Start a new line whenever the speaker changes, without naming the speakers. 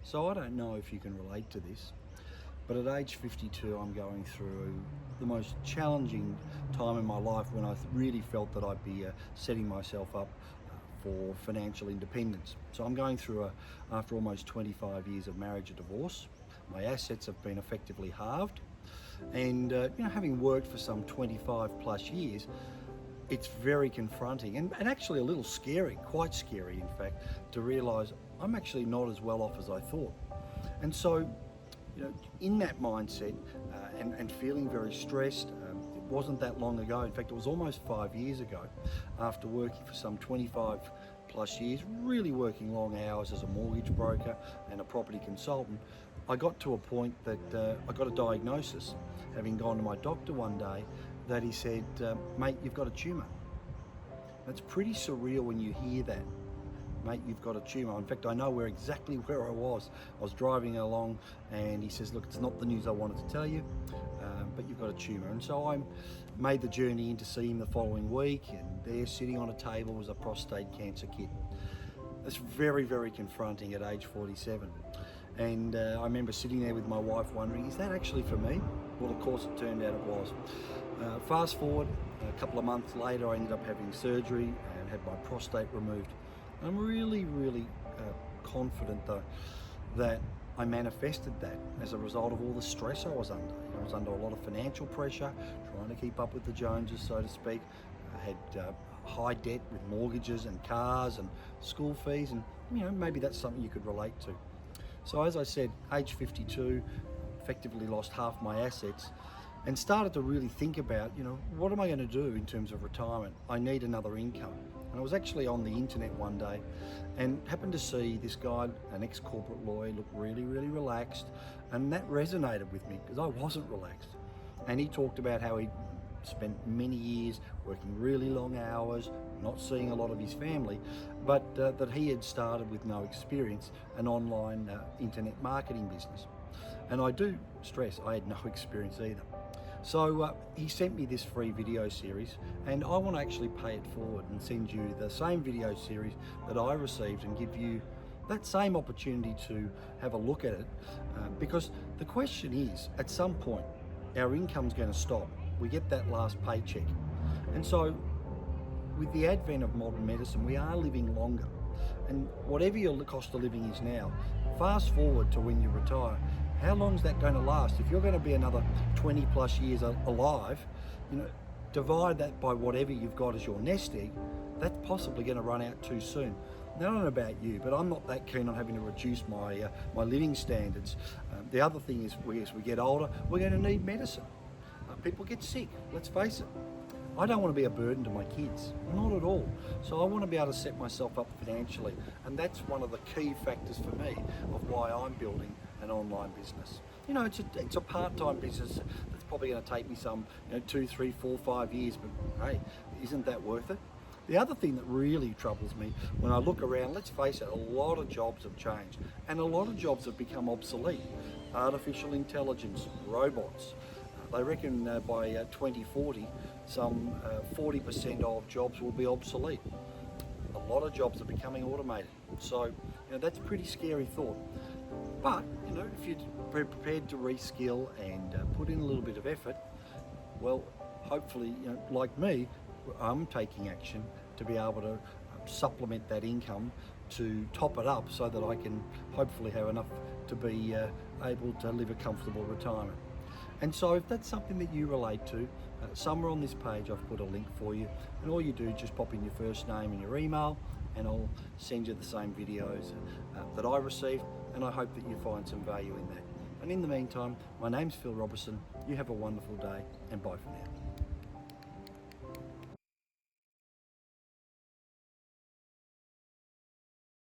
So I don't know if you can relate to this, but at age 52 I'm going through the most challenging time in my life when I really felt that I'd be setting myself up for financial independence. So I'm going through, after almost 25 years of marriage, a divorce. My assets have been effectively halved, and having worked for some 25 plus years, it's very confronting and actually a little scary, quite scary in fact, to realise I'm actually not as well off as I thought. And so, in that mindset and feeling very stressed, it wasn't that long ago, in fact it was almost 5 years ago, after working for some 25 plus years, really working long hours as a mortgage broker and a property consultant, I got to a point that I got a diagnosis, having gone to my doctor one day, that he said, mate, you've got a tumour. That's pretty surreal when you hear that. Mate, you've got a tumour. In fact, I know exactly where I was. I was driving along and he says, look, it's not the news I wanted to tell you, but you've got a tumour. And so I made the journey in to see him the following week, and there sitting on a table was a prostate cancer kit. It's very, very confronting at age 47. And I remember sitting there with my wife wondering, is that actually for me? Well, of course it turned out it was. Fast forward, a couple of months later I ended up having surgery and had my prostate removed. I'm really, really confident though that I manifested that as a result of all the stress I was under. I was under a lot of financial pressure, trying to keep up with the Joneses, so to speak. I had high debt with mortgages and cars and school fees, and maybe that's something you could relate to. So as I said, age 52, effectively lost half my assets, and started to really think about, what am I going to do in terms of retirement? I need another income. And I was actually on the internet one day and happened to see this guy, an ex-corporate lawyer, look really, really relaxed, and that resonated with me because I wasn't relaxed. And he talked about how he spent many years working really long hours, not seeing a lot of his family, but that he had started with no experience an online internet marketing business. And I do stress, I had no experience either. So he sent me this free video series, and I want to actually pay it forward and send you the same video series that I received and give you that same opportunity to have a look at it, because the question is, at some point our income's going to stop. We get that last paycheck, and so with the advent of modern medicine, we are living longer, and whatever your cost of living is now, fast forward to when you retire, how long is that going to last? If you're going to be another 20 plus years alive, divide that by whatever you've got as your nest egg, that's possibly going to run out too soon. Now, I don't know about you, but I'm not that keen on having to reduce my living standards. The other thing is, as we get older, we're going to need medicine. People get sick, let's face it. I don't want to be a burden to my kids, not at all. So I want to be able to set myself up financially, and that's one of the key factors for me of why I'm building an online business. It's a part-time business that's probably going to take me some 2, 3, 4, 5 years, but hey, isn't that worth it? The other thing that really troubles me when I look around, let's face it, a lot of jobs have changed and a lot of jobs have become obsolete. Artificial intelligence, robots. They reckon by 2040, some 40% of jobs will be obsolete. A lot of jobs are becoming automated. So, that's a pretty scary thought. But, if you're prepared to reskill and put in a little bit of effort, well, hopefully, like me, I'm taking action to be able to supplement that income to top it up so that I can hopefully have enough to be able to live a comfortable retirement. And so if that's something that you relate to, somewhere on this page I've put a link for you, and all you do is just pop in your first name and your email, and I'll send you the same videos that I received, and I hope that you find some value in that. And in the meantime, my name's Phil Robertson. You have a wonderful day, and bye for now.